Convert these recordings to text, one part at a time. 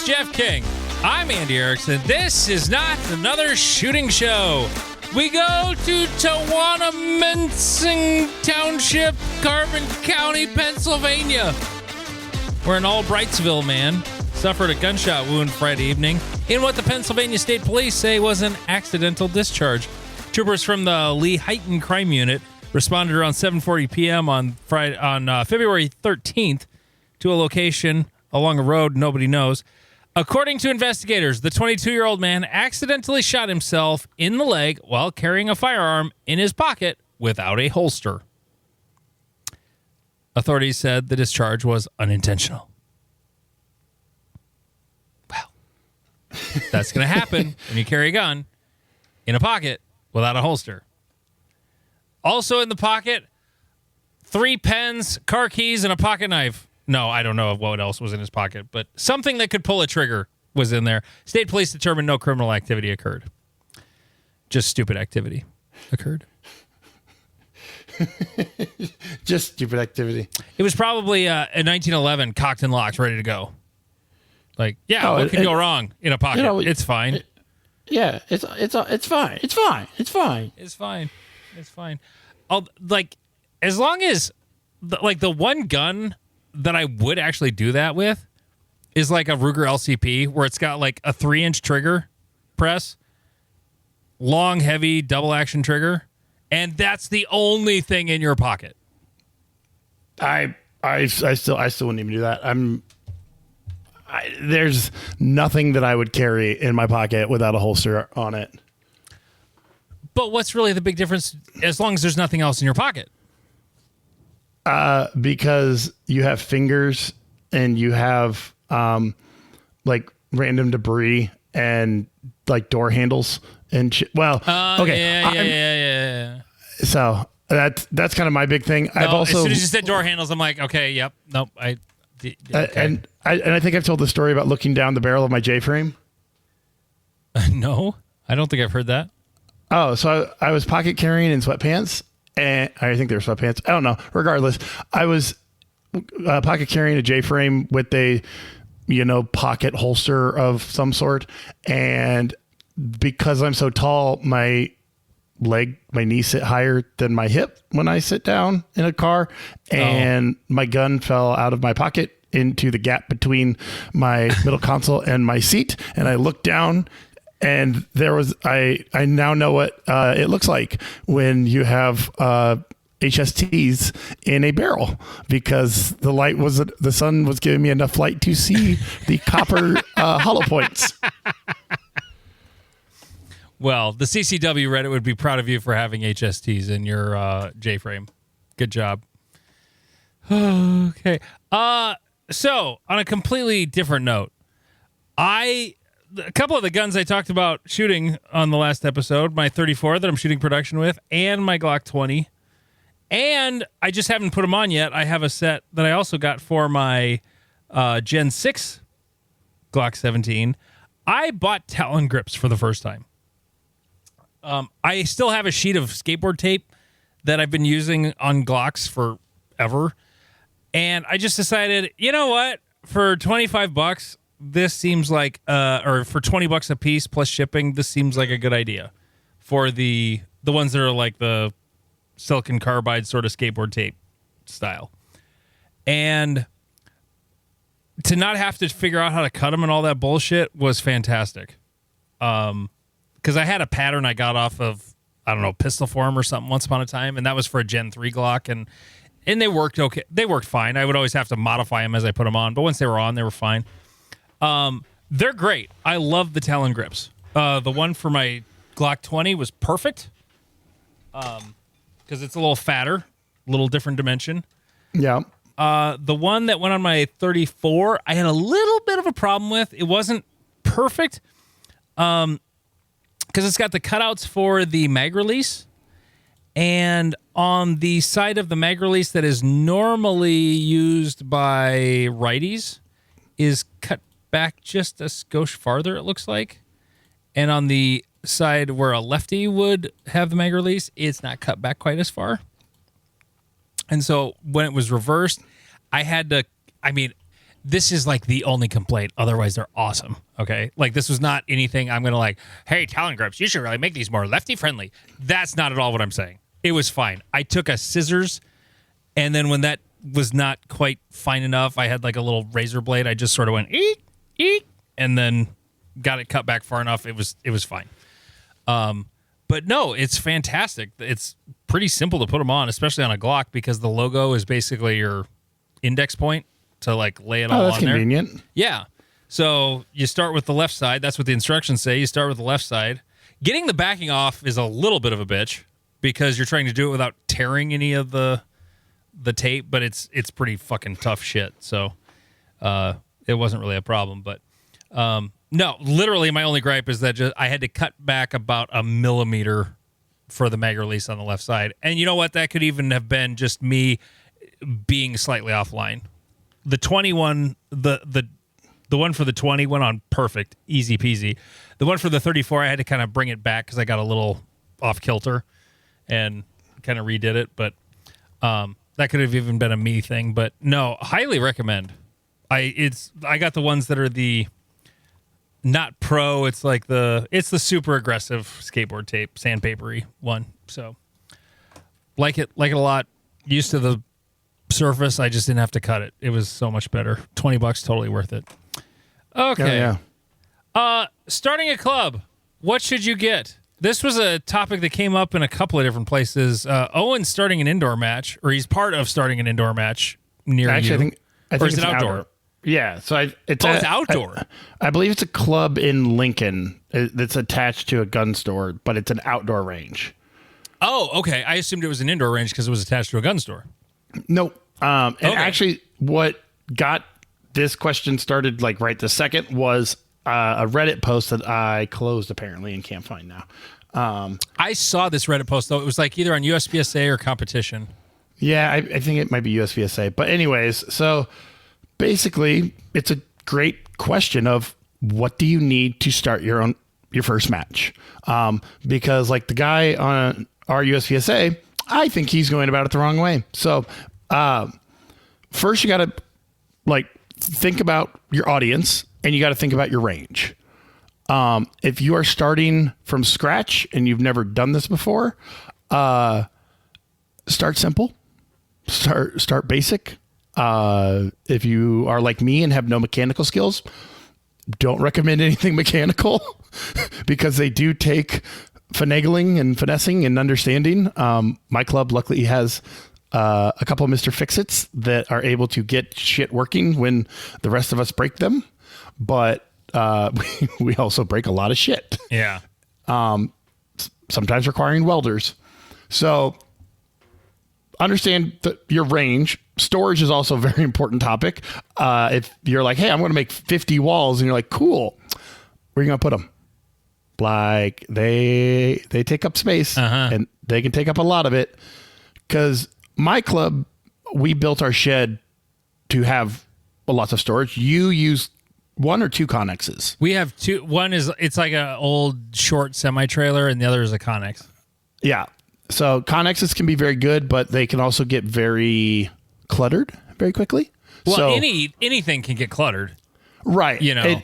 Jeff King. I'm Andy Erickson. This is not another shooting show. We go to Tawanna-Mensing Township, Carbon County, Pennsylvania, where an Albrightsville man suffered a gunshot wound Friday evening in what the Pennsylvania State Police say was an accidental discharge. Troopers from the Lee Heightened Crime Unit responded around 7:40 p.m. on February 13th to a location along a road nobody knows. According to investigators, the 22-year-old man accidentally shot himself in the leg while carrying a firearm in his pocket without a holster. Authorities said the discharge was unintentional. Well, that's going to happen when you carry a gun in a pocket without a holster. Also in the pocket, 3 pens, car keys, and a pocket knife. No, I don't know what else was in his pocket, but something that could pull a trigger was in there. State police determined no criminal activity occurred. Just stupid activity occurred. Just stupid activity. It was probably in 1911, cocked and locked, ready to go. Like, yeah, what could go wrong in a pocket? It's fine. It's fine. It's fine. It's fine. It's fine. It's fine. As long as, the one gun that I would actually do that with is like a Ruger LCP, where it's got like a 3-inch trigger press, long, heavy, double action trigger, and that's the only thing in your pocket. I still wouldn't even do that. There's nothing that I would carry in my pocket without a holster on it. But what's really the big difference as long as there's nothing else in your pocket? Because you have fingers and you have like random debris and like door handles and okay. Yeah. So that's kind of my big thing. No, I've also, as soon as you said door handles, I'm like, okay, yep, nope. Okay. And I think I've told the story about looking down the barrel of my J-frame. No, I don't think I've heard that. Oh, so I was pocket carrying in sweatpants. And I think they were sweatpants. I don't know. Regardless, I was pocket carrying a J-frame with a, pocket holster of some sort. And because I'm so tall, my knee sit higher than my hip when I sit down in a car. And my gun fell out of my pocket into the gap between my middle console and my seat. And I looked down. And there was, I now know what it looks like when you have HSTs in a barrel, because the sun was giving me enough light to see the copper hollow points. Well, the CCW Reddit would be proud of you for having HSTs in your J-frame. Good job. Okay. So on a completely different note, a couple of the guns I talked about shooting on the last episode, my 34 that I'm shooting production with, and my Glock 20. And I just haven't put them on yet. I have a set that I also got for my Gen 6 Glock 17. I bought Talon grips for the first time. I still have a sheet of skateboard tape that I've been using on Glocks forever. And I just decided, you know what? For $25, this seems like, or for $20 a piece plus shipping, this seems like a good idea for the ones that are like the silicon carbide sort of skateboard tape style. And to not have to figure out how to cut them and all that bullshit was fantastic. Because I had a pattern I got off of, I don't know, Pistol Forum or something once upon a time, and that was for a Gen 3 Glock, and they worked okay. They worked fine. I would always have to modify them as I put them on, but once they were on, they were fine. They're great. I love the Talon grips. The one for my Glock 20 was perfect. Because it's a little fatter, a little different dimension. Yeah. The one that went on my 34, I had a little bit of a problem with. It wasn't perfect. Because it's got the cutouts for the mag release. And on the side of the mag release that is normally used by righties is cut back just a skosh farther, it looks like. And on the side where a lefty would have the mag release, it's not cut back quite as far. And so when it was reversed, I had to, this is like the only complaint. Otherwise, they're awesome. Okay, like this was not anything I'm gonna like. Hey, Talon Grips, you should really make these more lefty friendly. That's not at all what I'm saying. It was fine. I took a scissors, and then when that was not quite fine enough, I had like a little razor blade. I just sort of went eek eek, and then got it cut back far enough. It was fine. But no, it's fantastic. It's pretty simple to put them on, especially on a Glock, because the logo is basically your index point to like lay it all that's on there. convenient. Yeah. So you start with the left side. That's what the instructions say. You start with the left side. Getting the backing off is a little bit of a bitch because you're trying to do it without tearing any of the tape, but it's pretty fucking tough shit. So it wasn't really a problem. But no, literally my only gripe is that I had to cut back about 1 millimeter for the mag release on the left side. And you know what? That could even have been just me being slightly offline. The 21, the one for the 20 went on perfect, easy peasy. The one for the 34, I had to kind of bring it back because I got a little off kilter and kind of redid it. But that could have even been a me thing. But no, highly recommend. I got the ones that are the not pro. It's like it's the super aggressive skateboard tape, sandpapery one. So like it a lot. Used to the surface, I just didn't have to cut it. It was so much better. $20, totally worth it. Okay. Yeah. Starting a club. What should you get? This was a topic that came up in a couple of different places. Owen's starting an indoor match, or he's part of starting an indoor match near Actually, you. I think or is it's it outdoor? Yeah, so It's outdoor. I believe it's a club in Lincoln that's attached to a gun store, but it's an outdoor range. Oh, okay. I assumed it was an indoor range because it was attached to a gun store. No. And Okay. actually, what got this question started like right this second was a Reddit post that I closed apparently and can't find now. I saw this Reddit post, though. It was like either on USPSA or competition. Yeah, I think it might be USPSA. But anyways, so basically, it's a great question of what do you need to start your first match? Because like the guy on our USPSA, I think he's going about it the wrong way. So first you got to like think about your audience and you got to think about your range. If you are starting from scratch and you've never done this before, start simple, start basic. If you are like me and have no mechanical skills, don't recommend anything mechanical because they do take finagling and finessing and understanding. My club luckily has a couple of Mr. Fix-Its that are able to get shit working when the rest of us break them. But we also break a lot of shit. Yeah. Sometimes requiring welders. So understand your range. Storage is also a very important topic. If you're like, hey, I'm going to make 50 walls, and you're like, cool, where are you going to put them? Like they take up space, and they can take up a lot of it. Because my club, we built our shed to have lots of storage. You use 1 or 2 Connexes. We have 2. One is, it's like an old short semi-trailer, and the other is a Connex. Yeah. So Connexes can be very good, but they can also get very cluttered very quickly. Well, so, anything can get cluttered. right. You know.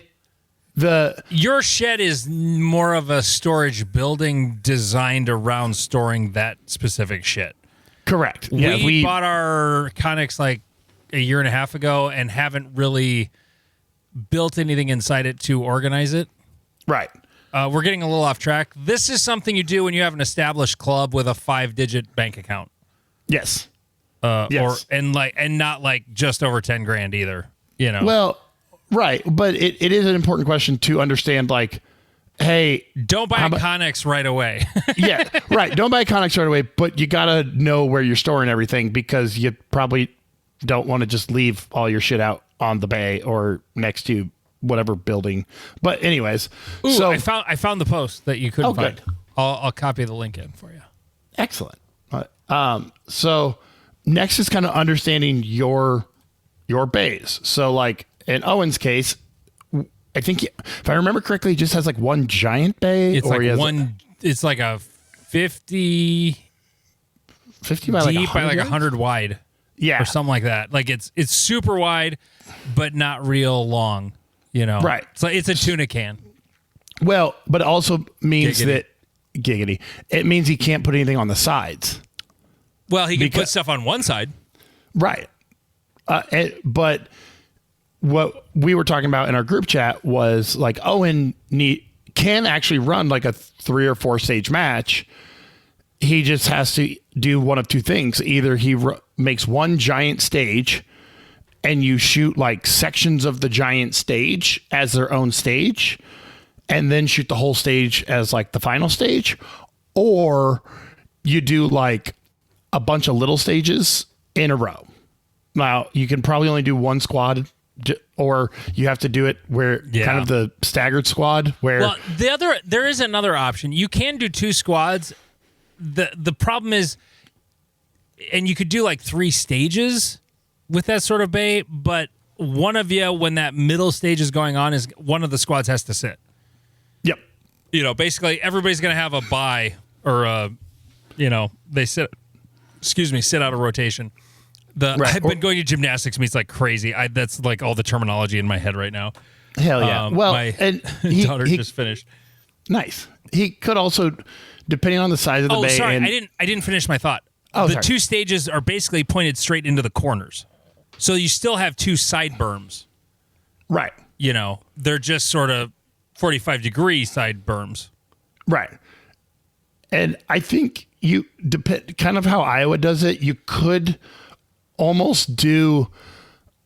The Your shed is more of a storage building designed around storing that specific shit. correct. Yeah, We bought our Connex like a year and a half ago and haven't really built anything inside it to organize it. right. We're getting a little off track. This is something you do when you have an established club with a 5-digit bank account. Yes. Or Yes. and not like just over 10 grand either. You know. Well, right. But it is an important question to understand, like, hey, don't buy a Connex right away. yeah, right. Don't buy a Connex right away, but you got to know where you're storing everything because you probably don't want to just leave all your shit out on the bay or next to whatever building. But anyways, Ooh, so I found the post that you couldn't find. good. I'll copy the link in for you. excellent. So next is kind of understanding your bays. So like in Owen's case, I think if I remember correctly, he just has like one giant bay. It's or he like has one. It's like a 50 50 by deep like by like 100 100 wide. Yeah. or something like that. Like it's super wide, but not real long. You know, Right. So it's a tuna can. Well, but it also means Giggity. that giggity. It means he can't put anything on the sides. Well, he can put Because- stuff on one side. Right. But what we were talking about in our group chat was like Owen can actually run like a 3 or 4 stage match. He just has to do one of two things. Either he makes one giant stage and you shoot like sections of the giant stage as their own stage and then shoot the whole stage as like the final stage, or you do like a bunch of little stages in a row. Now, you can probably only do one squad, or you have to do it where kind of the staggered squad where Well, there is another option. You can do 2 squads. The problem is, and you could do like 3 stages with that sort of bay, but one of you, when that middle stage is going on, is one of the squads has to sit. Yep. You know, basically everybody's going to have a bye or they sit out of rotation. Right. I've been going to gymnastics meets like crazy. That's like all the terminology in my head right now. Hell yeah. My and daughter just finished. Nice. He could also, depending on the size of the Oh, bay. sorry, and, I didn't finish my thought. Oh, the sorry. 2 stages are basically pointed straight into the corners, so you still have 2 side berms. Right. You know, they're just sort of 45-degree side berms. Right. And I think you depend kind of how Iowa does it. You could almost do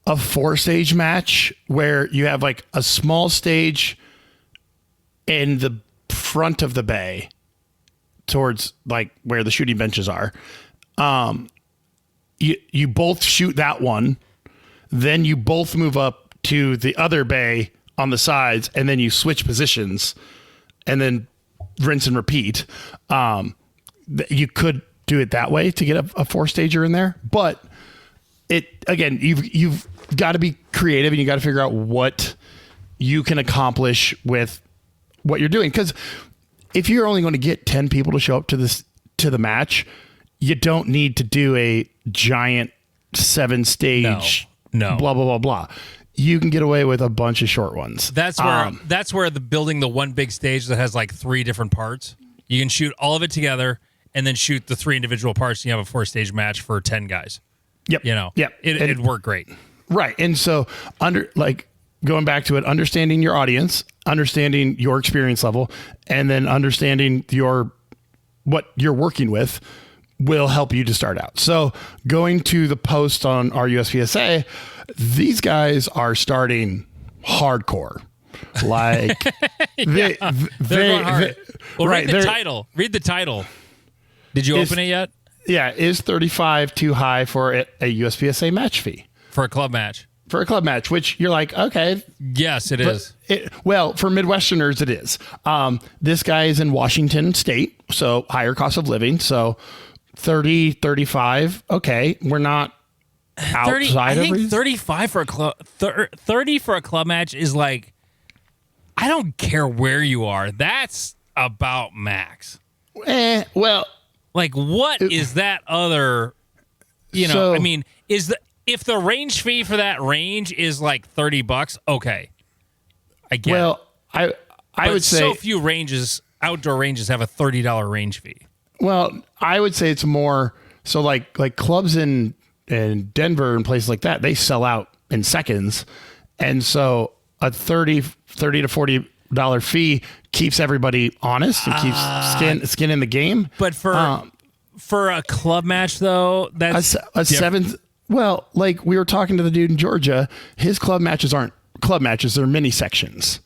a 4-stage match where you have like a small stage in the front of the bay towards like where the shooting benches are. You both shoot that one, then you both move up to the other bay on the sides, and then you switch positions, and then rinse and repeat. You could do it that way to get a 4-stager in there, but you've got to be creative and you got to figure out what you can accomplish with what you're doing. Because if you're only going to get 10 people to show up to the match, you don't need to do a giant 7-stage No. blah blah blah blah. You can get away with a bunch of short ones. That's where the building the one big stage that has like 3 different parts. You can shoot all of it together and then shoot the 3 individual parts. And you have a 4-stage match for 10 guys. Yep. You know. Yep. It'd work great. Right. And so going back to it, understanding your audience, understanding your experience level, and then understanding what you're working with will help you to start out. So going to the post on our USPSA, these guys are starting hardcore. Like They're going hard. Well, right, read the title. Read the title. Did you open it yet? Yeah. Is 35 too high for a USPSA match fee? For a club match. For a club match, which you're like, okay. Yes, it is. Well, for Midwesterners, it is. This guy is in Washington State, so higher cost of living. So 30, 35. Okay. We're not 30, outside I of think reason. 35 for a club 30 for a club match is like, I don't care where you are. That's about max. Well, Like, what is that other, So- I mean, if the range fee for that range is like $30, okay. I get it. well, I But would say, so few outdoor ranges have a $30 range fee. well, I would say it's more, so like clubs in Denver and places like that, they sell out in seconds. And so a $30 to $40 fee keeps everybody honest and keeps skin in the game. But for a club match, though, that's a seventh. Well, like we were talking to the dude in Georgia, his club matches aren't club matches; they're mini sections.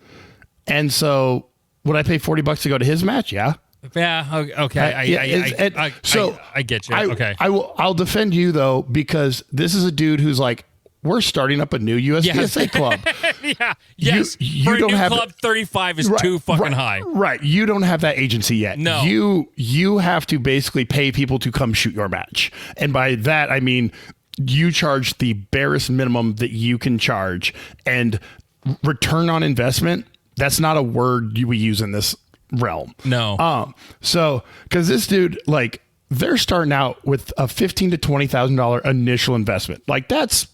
And so, would I pay $40 to go to his match? Yeah. Yeah. Okay. I get you. Okay. I'll defend you though, because this is a dude who's like, we're starting up a new USPSA club. Yeah. Yes. You For a don't new have club. 35 is too fucking high. Right. You don't have that agency yet. No. You have to basically pay people to come shoot your match, and by that I mean you charge the barest minimum that you can charge, and return on investment. That's not a word we use in this realm. No. So, because this dude, like, they're starting out with a $15,000 to $20,000 initial investment. Like that's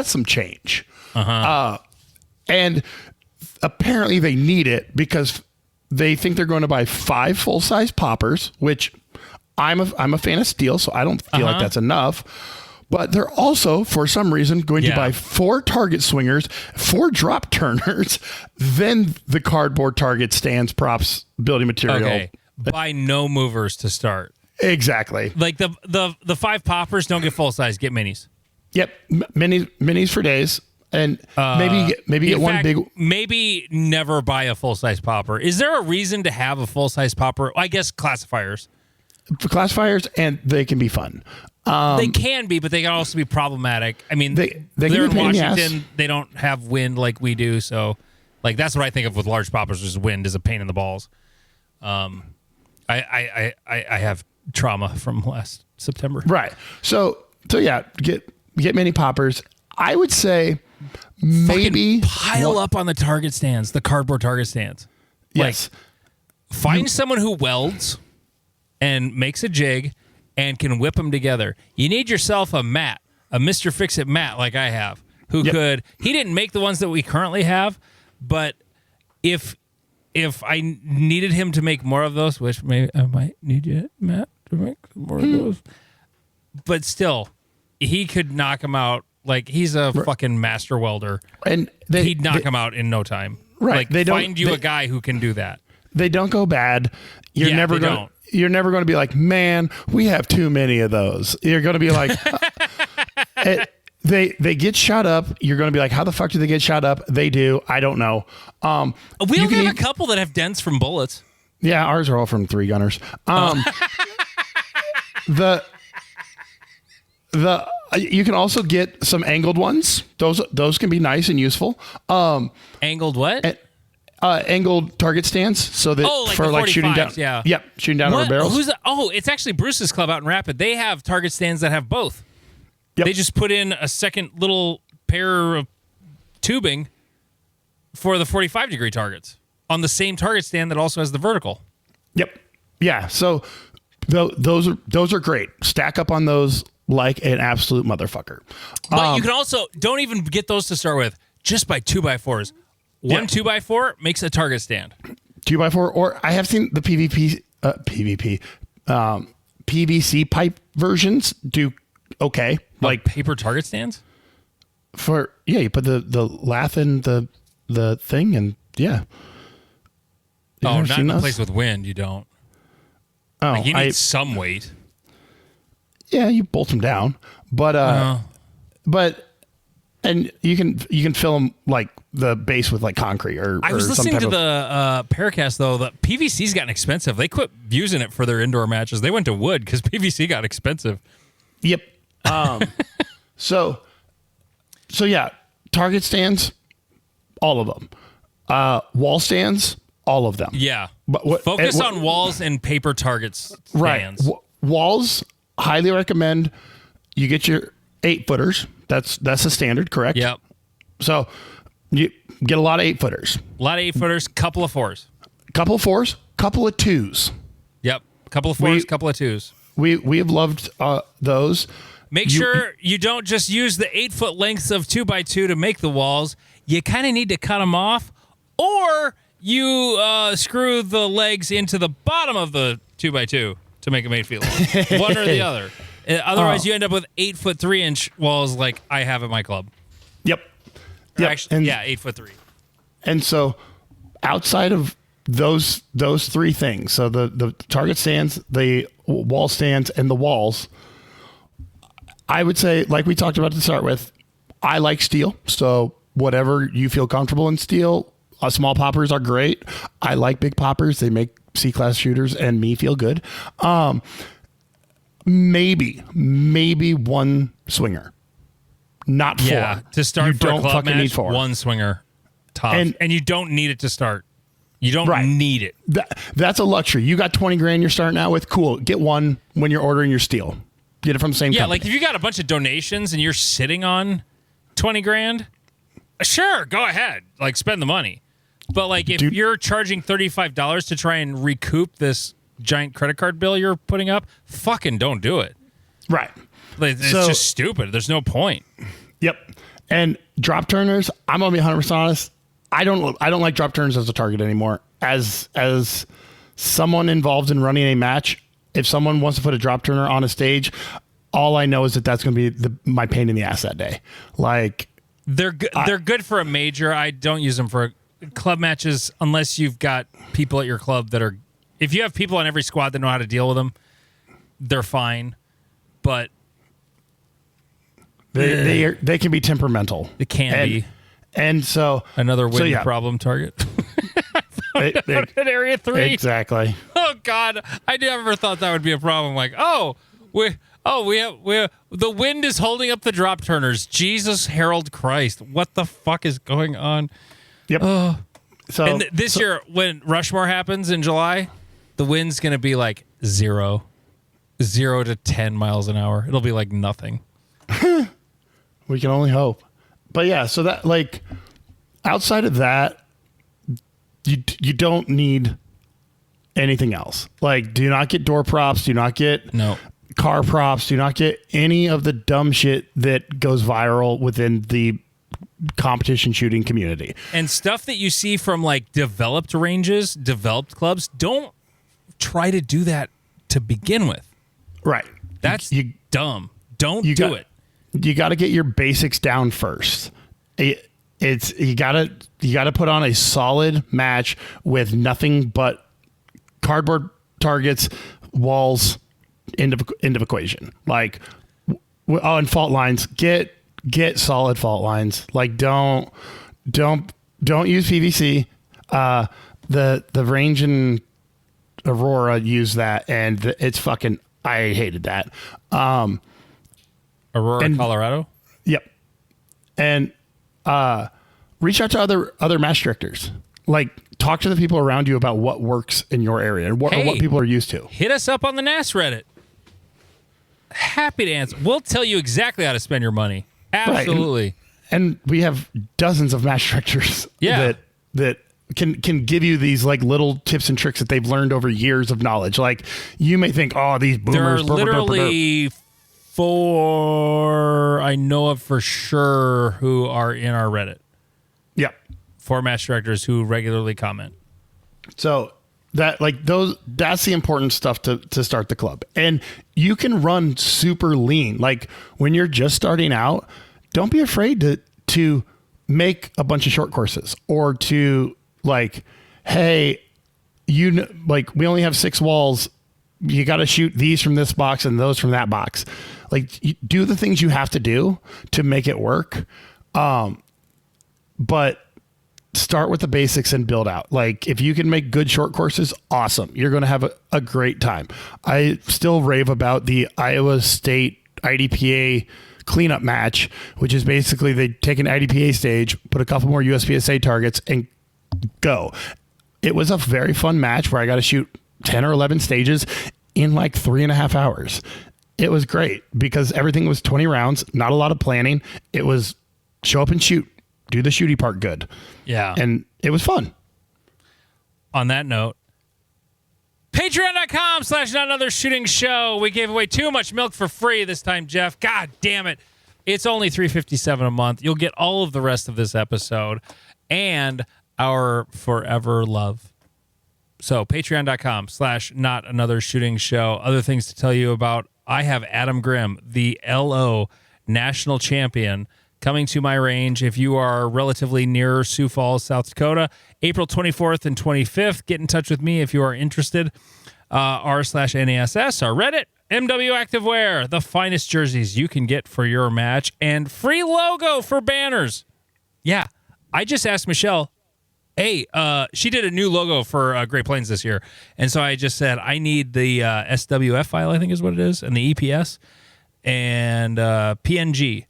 some change. And apparently they need it because they think they're going to buy 5 full-size poppers, which I'm a fan of steel, so I don't feel like that's enough. But they're also, for some reason, going to buy 4 target swingers, 4 drop turners, then the cardboard target stands, props, building material. Okay. Buy no movers to start. Exactly. Like the 5 poppers, don't get full size, get minis. Yep. Minis for days. And maybe get one big. Maybe never buy a full size popper. Is there a reason to have a full size popper? I guess classifiers. For classifiers, and they can be fun. They can be, but they can also be problematic. I mean, they they're can in be a pain in the Washington. ass. They don't have wind like we do, so like that's what I think of with large poppers. Is wind is a pain in the balls. I have trauma from last September. Right. So yeah, get mini poppers. I would say maybe Pile up on the target stands, the cardboard target stands. Yes. Find someone who welds and makes a jig and can whip them together. You need yourself a Matt, a Mr. Fix-It Matt like I have, who could. He didn't make the ones that we currently have, but if I needed him to make more of those, which maybe I might need you, Matt, to make more of those, but still, he could knock them out. Like, he's a fucking master welder. And he'd knock them out in no time. Right. Like, find you a guy who can do that. They don't go bad. You're never going to be like, man, we have too many of those. You're going to be like, they get shot up. You're going to be like, how the fuck do they get shot up? They do. I don't know. We only have a couple that have dents from bullets. Yeah, ours are all from 3 gunners. You can also get some angled ones. Those can be nice and useful. Angled what? Angled target stands, so that like for the like shooting down. 45s, yeah. Yep, shooting down over barrels. It's actually Bruce's Club out in Rapid. They have target stands that have both. Yep. They just put in a second little pair of tubing for the 45-degree targets on the same target stand that also has the vertical. Yep. Yeah. So those are great. Stack up on those like an absolute motherfucker. But you can also don't even get those to start with. Just buy 2x4s. One 2x4 makes a target stand. 2x4, or I have seen the PVC pipe versions do okay. Like paper target stands? You put the lath in the thing, and yeah. Not in a place with wind, you don't. Oh, like you need some weight. Yeah, you bolt them down, but and you can fill them like the base with like concrete or. I was listening to the Paracast though. The PVC's gotten expensive. They quit using it for their indoor matches. They went to wood because PVC got expensive. Yep. So yeah, target stands, all of them. Wall stands, all of them. Yeah. But focus on walls and paper targets stands. Right. Walls, highly recommend you get your 8-footers. That's the standard, correct? Yep. So you get a lot of 8-footers. A lot of 8-footers, couple of 4s. Couple of 4s, couple of 2s. Yep. Couple of 4s, couple of 2s. We have loved those. Make sure you don't just use the 8-foot lengths of 2x2 to make the walls. You kind of need to cut them off, or you screw the legs into the bottom of the 2x2 to make them 8 feet long. One or the other. Otherwise, you end up with 8-foot 3-inch walls like I have at my club. Yep. Actually, 8'3". And so, outside of those 3 things, so the target stands, the wall stands, and the walls, I would say, like we talked about to start with, I like steel. So whatever you feel comfortable in steel, small poppers are great. I like big poppers. They make C-class shooters and me feel good. Maybe one swinger, not 4. Yeah, to start you for don't a club fucking match, need 4. one swinger, top, and you don't need it to start. You don't need it. That's a luxury. You got 20 grand you're starting out with. Cool. Get one when you're ordering your steel. Get it from the same company. Like if you got a bunch of donations and you're sitting on 20 grand, sure, go ahead. Like spend the money. But like if you're charging $35 to try and recoup this giant credit card bill you're putting up, fucking don't do it. Right. Like, it's just stupid. There's no point. Yep. And drop turners, I'm gonna be 100% honest. I don't like drop turners as a target anymore. As someone involved in running a match, if someone wants to put a drop turner on a stage, all I know is that's going to be my pain in the ass that day. Like they're good for a major. I don't use them for club matches unless you've got people at your club that are. If you have people on every squad that know how to deal with them, they're fine. But they can be temperamental. It can be. And so another winning problem target. At Area 3. Exactly. Oh God, I never thought that would be a problem. Like, we have the wind is holding up the drop turners. Jesus, Harold Christ, what the fuck is going on? Yep. This year, when Rushmore happens in July, the wind's gonna be like 0 to 10 miles an hour. It'll be like nothing. We can only hope. But yeah, so that like outside of that, you don't need anything else. Like, do not get door props. Do not get car props. Do not get any of the dumb shit that goes viral within the competition shooting community. And stuff that you see from like developed ranges, developed clubs, don't try to do that to begin with. Right. That's dumb. Don't do it. You got to get your basics down first. You gotta put on a solid match with nothing but cardboard targets, walls, end of equation. Like, and fault lines. Get solid fault lines. Like, don't use PVC. The range and Aurora use that, and it's fucking. I hated that. Aurora, Colorado. Yep. And reach out to other match directors. Like, talk to the people around you about what works in your area and what people are used to. Hit us up on the NAS Reddit. Happy to answer. We'll tell you exactly how to spend your money. Absolutely. Right. And we have dozens of match directors that can give you these like little tips and tricks that they've learned over years of knowledge. Like, you may think, these boomers. There are literally 4 I know of for sure who are in our Reddit. Yep. 4 match directors who regularly comment. So that's the important stuff to start the club. And you can run super lean. Like, when you're just starting out, don't be afraid to make a bunch of short courses or to like, hey, we only have 6 walls. You got to shoot these from this box and those from that box. Like, you do the things you have to do to make it work. But start with the basics and build out. Like, if you can make good short courses, awesome. You're going to have a great time. I still rave about the Iowa State IDPA cleanup match, which is basically they take an IDPA stage, put a couple more USPSA targets, and go. It was a very fun match where I got to shoot 10 or 11 stages in like 3.5 hours. It was great because everything was 20 rounds, not a lot of planning. It was show up and shoot, do the shooty part good. Yeah. And it was fun. On that note, patreon.com/notanothershootingshow. We gave away too much milk for free this time, Jeff. God damn it. It's only $3.57 a month. You'll get all of the rest of this episode and our forever love. So patreon.com/notanothershootingshow. Other things to tell you about. I have Adam Grimm, the LO national champion, coming to my range. If you are relatively near Sioux Falls, South Dakota, April 24th and 25th, get in touch with me if you are interested. r/NASS, our Reddit, MW Activewear, the finest jerseys you can get for your match, and free logo for banners. Yeah, I just asked Michelle, hey, she did a new logo for Great Plains this year. And so I just said, I need the SWF file, I think is what it is, and the EPS, and PNG.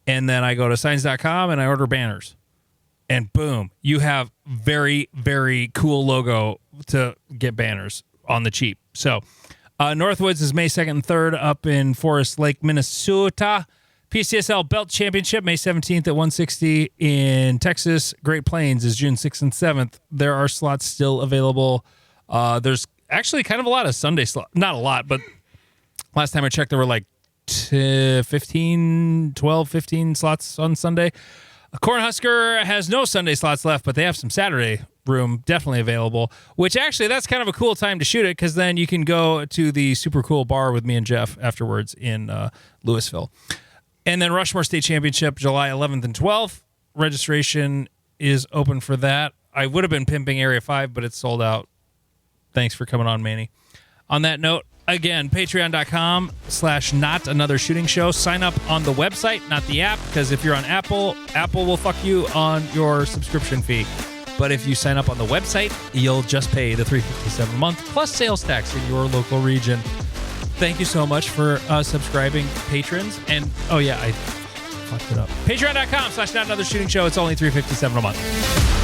And then I go to signs.com and I order banners. And boom, you have very, very cool logo to get banners on the cheap. So Northwoods is May 2nd and 3rd up in Forest Lake, Minnesota. PCSL Belt Championship, May 17th at 160 in Texas. Great Plains is June 6th and 7th. There are slots still available. There's actually kind of a lot of Sunday slots. Not a lot, but last time I checked, there were like 12, 15 slots on Sunday. Cornhusker has no Sunday slots left, but they have some Saturday room definitely available, which actually that's kind of a cool time to shoot it because then you can go to the super cool bar with me and Jeff afterwards in Louisville. And then Rushmore State Championship, July 11th and 12th. Registration is open for that. I would have been pimping Area 5, but it's sold out. Thanks for coming on, Manny. On that note, again, patreon.com/not another shooting show. Sign up on the website, not the app, because if you're on Apple will fuck you on your subscription fee. But if you sign up on the website, you'll just pay the $357 a month plus sales tax in your local region. Thank you so much for subscribing, patrons. And, oh yeah, I fucked it up. Patreon.com/not another shooting show. It's only $357 a month.